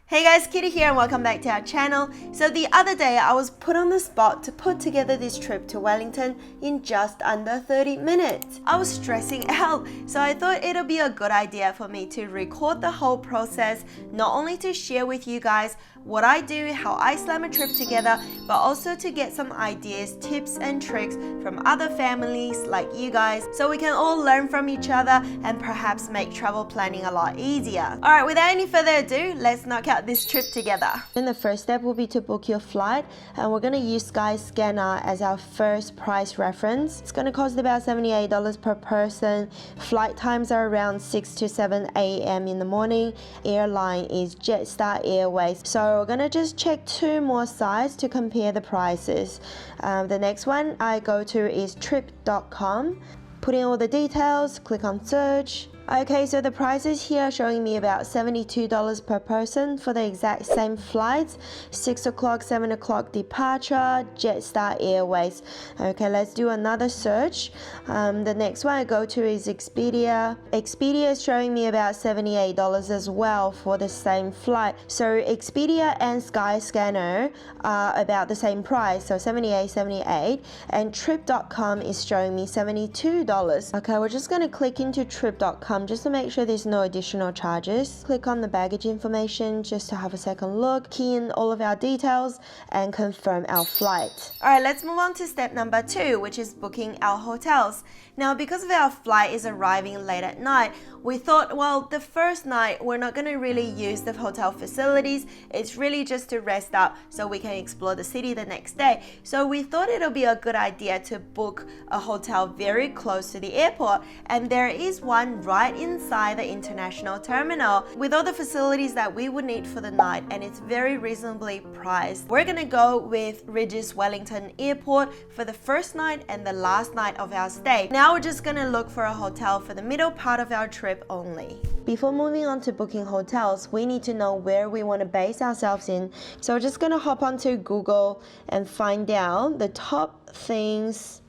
Hey guys, Kitty here and welcome back to our channel. So the other day I was put on the spot to put together this trip to Wellington in just under 30 minutes. I was stressing out, so I thought it'll be a good idea for me to record the whole process, not only to share with you guys what I do, how I slam a trip together, but also to get some ideas, tips and tricks from other families like you guys, so we can all learn from each other and perhaps make travel planning a lot easier. Alright, without any further ado, let's knock out this trip together. Then the first step will be to book your flight, and we're going to use Skyscanner as our first price reference. It's going to cost about $78 per person. Flight times are around 6 to 7 a.m. in the morning. Airline is Jetstar Airways. So we're going to just check two more sites to compare the prices. The next one I go to is trip.com. Put in all the details, click on search. Okay, so the prices here are showing me about $72 per person for the exact same flights. 6 o'clock, 7 o'clock departure, Jetstar Airways. Okay, let's do another search. The next one I go to is Expedia. Expedia is showing me about $78 as well for the same flight. So Expedia and Skyscanner are about the same price, so $78. And Trip.com is showing me $72. Okay, we're just going to click into Trip.com just to make sure there's no additional charges. Click on the baggage information just to have a second look, key in all of our details and confirm our flight. Alright, let's move on to step number 2, which is booking our hotels. Now, because of our flight is arriving late at night, we thought, well, the first night we're not going to really use the hotel facilities. It's really just to rest up so we can explore the city the next day. So we thought it'll be a good idea to book a hotel very close to the airport, and there is one right inside the international terminal with all the facilities that we would need for the night, and it's very reasonably priced. We're gonna go with Regis Wellington Airport for the first night and the last night of our stay. Now we're just gonna look for a hotel for the middle part of our trip only. Before moving on to booking hotels, we need to know where we want to base ourselves in. So we're just gonna hop onto Google and find out the top things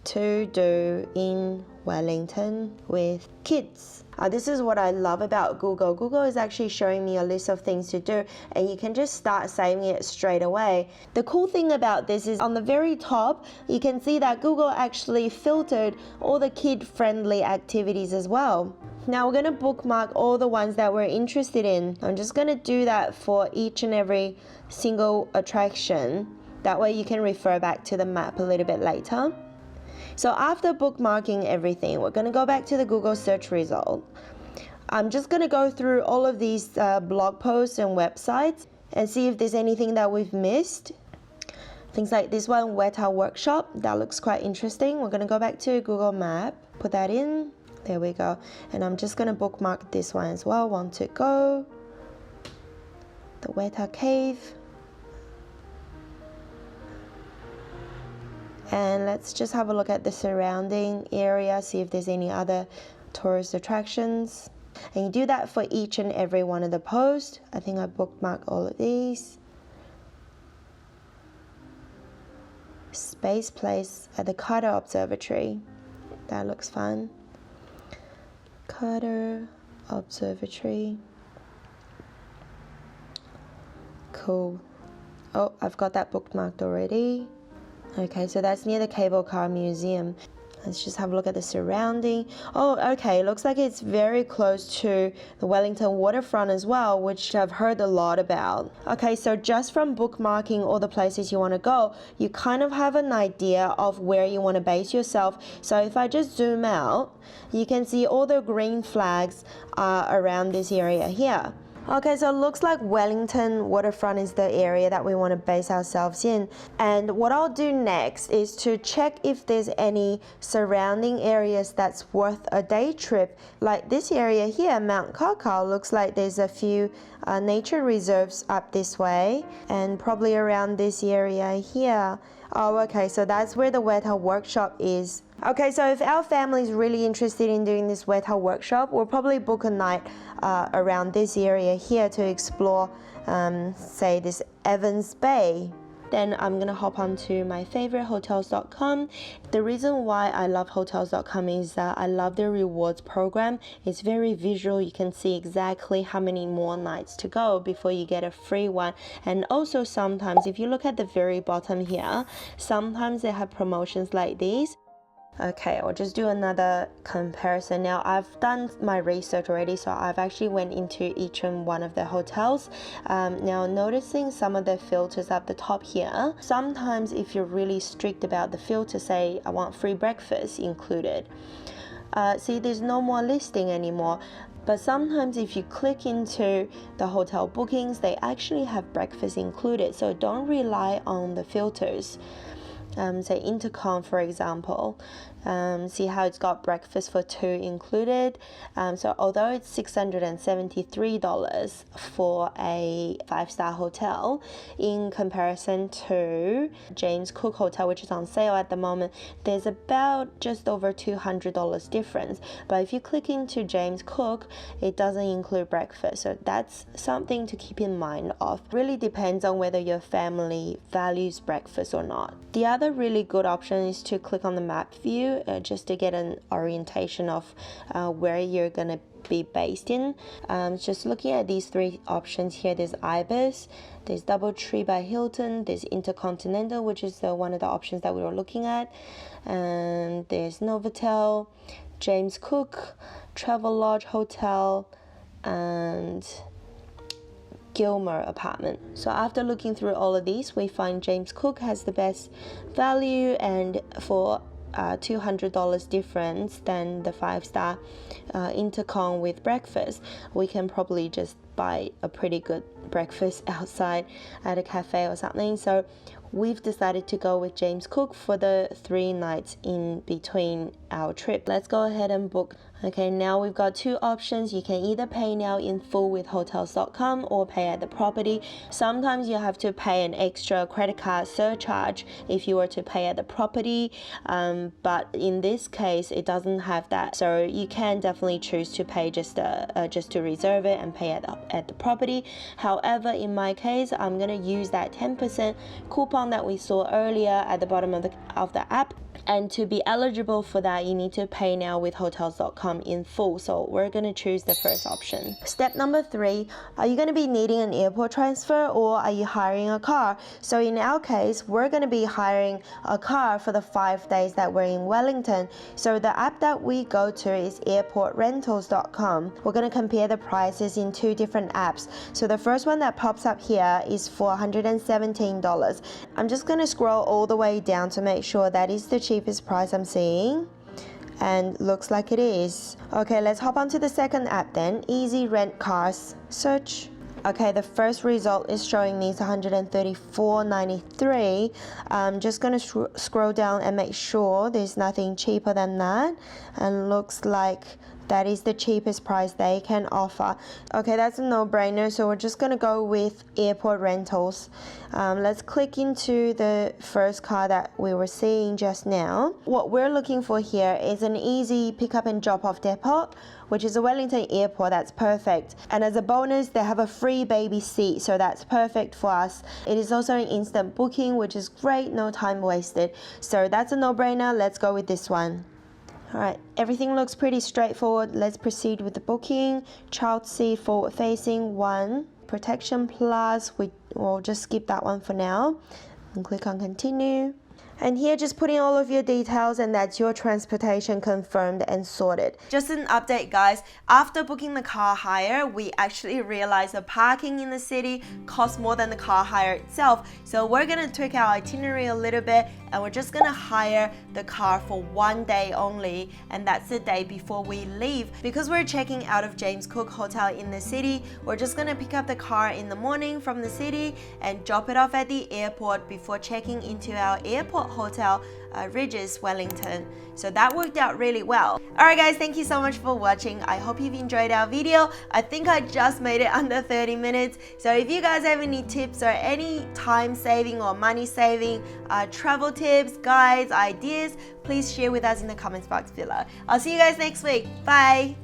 to do in Wellington with kids. This is what I love about Google. Google is actually showing me a list of things to do, and you can just start saving it straight away. The cool thing about this is on the very top, you can see that Google actually filtered all the kid-friendly activities as well. Now we're going to bookmark all the ones that we're interested in. I'm just going to do that for each and every single attraction. That way you can refer back to the map a little bit later. So after bookmarking everything, we're going to go back to the Google search result. I'm just going to go through all of these blog posts and websites and see if there's anything that we've missed. Things like this one, Weta Workshop, that looks quite interesting. We're going to go back to Google Map, put that in. There we go. And I'm just going to bookmark this one as well. Want to go. The Weta Cave. And let's just have a look at the surrounding area, see if there's any other tourist attractions. And you do that for each and every one of the posts. I think I bookmarked all of these. Space Place at the Carter Observatory. That looks fun. Carter Observatory. Cool. Oh, I've got that bookmarked already. Okay, so that's near the Cable Car Museum. Let's just have a look at the surrounding. Oh, okay, looks like it's very close to the Wellington waterfront as well, which I've heard a lot about. Okay, so just from bookmarking all the places you want to go, you kind of have an idea of where you want to base yourself. So if I just zoom out, you can see all the green flags around this area here. Okay, so it looks like Wellington waterfront is the area that we want to base ourselves in. And what I'll do next is to check if there's any surrounding areas that's worth a day trip. Like this area here, Mount Kakao, looks like there's a few nature reserves up this way, and probably around this area here. Oh, okay, so that's where the Weta Workshop is. Okay, so if our family is really interested in doing this Weta Workshop, we'll probably book a night around this area here to explore, say, this Evans Bay. Then I'm gonna hop onto my favorite hotels.com. The reason why I love hotels.com is that I love their rewards program. It's very visual. You can see exactly how many more nights to go before you get a free one. And also sometimes if you look at the very bottom here, sometimes they have promotions like these. Okay, I'll just do another comparison. Now I've done my research already, so I've actually went into each and one of the hotels. Now noticing some of the filters up the top here, sometimes if you're really strict about the filter, say I want free breakfast included, see there's no more listing anymore. But sometimes if you click into the hotel bookings, they actually have breakfast included, so don't rely on the filters. Say Intercom, for example, see how it's got breakfast for 2 included. So although it's $673 for a 5-star hotel, in comparison to James Cook Hotel, which is on sale at the moment, there's about just over $200 difference. But if you click into James Cook, it doesn't include breakfast, so that's something to keep in mind of. Really depends on whether your family values breakfast or not. The other really good option is to click on the map view just to get an orientation of where you're gonna be based in. Just looking at these 3 options here, there's Ibis, there's Doubletree by Hilton, there's Intercontinental, which is one of the options that we were looking at, and there's Novotel, James Cook, Travelodge Hotel, and Gilmer apartment. So after looking through all of these, we find James Cook has the best value, and for $200 difference than the 5-star Intercon with breakfast, we can probably just buy a pretty good breakfast outside at a cafe or something. So we've decided to go with James Cook for the 3 nights in between our trip. Let's go ahead and book. Okay, now we've got 2 options. You can either pay now in full with hotels.com or pay at the property. Sometimes you have to pay an extra credit card surcharge if you were to pay at the property, but in this case it doesn't have that, so you can definitely choose to pay just to reserve it and pay at the property. However, in my case, I'm gonna use that 10% coupon that we saw earlier at the bottom of the app. And to be eligible for that, you need to pay now with hotels.com in full. So we're going to choose the first option. Step number 3, are you going to be needing an airport transfer or are you hiring a car? So in our case, we're going to be hiring a car for the 5 days that we're in Wellington. So the app that we go to is airportrentals.com. We're going to compare the prices in 2 different apps. So the first one that pops up here is for $117. I'm just going to scroll all the way down to make sure that is the cheapest price I'm seeing, and looks like it is. Okay, let's hop onto the second app then, Easy Rent Cars. Search. Okay, the first result is showing me $134.93. I'm just going to scroll down and make sure there's nothing cheaper than that, and looks like that is the cheapest price they can offer. Okay, that's a no-brainer, so we're just gonna go with airport rentals. Let's click into the first car that we were seeing just now. What we're looking for here is an easy pick-up and drop-off depot, which is a Wellington airport. That's perfect. And as a bonus, they have a free baby seat, so that's perfect for us. It is also an instant booking, which is great, no time wasted. So that's a no-brainer. Let's go with this one. Alright, everything looks pretty straightforward. Let's proceed with the booking. Child seat forward facing 1. Protection plus, we'll just skip that one for now. And click on continue. And here just put in all of your details, and that's your transportation confirmed and sorted. Just an update, guys. After booking the car hire, we actually realized the parking in the city costs more than the car hire itself. So we're gonna tweak our itinerary a little bit, and we're just gonna hire the car for 1 day only, and that's the day before we leave. Because we're checking out of James Cook Hotel in the city, we're just gonna pick up the car in the morning from the city and drop it off at the airport before checking into our airport hotel, Ridges, Wellington. So that worked out really well. Alright guys, thank you so much for watching. I hope you've enjoyed our video. I think I just made it under 30 minutes. So if you guys have any tips or any time saving or money saving travel tips, guides, ideas, please share with us in the comments box below. I'll see you guys next week. Bye!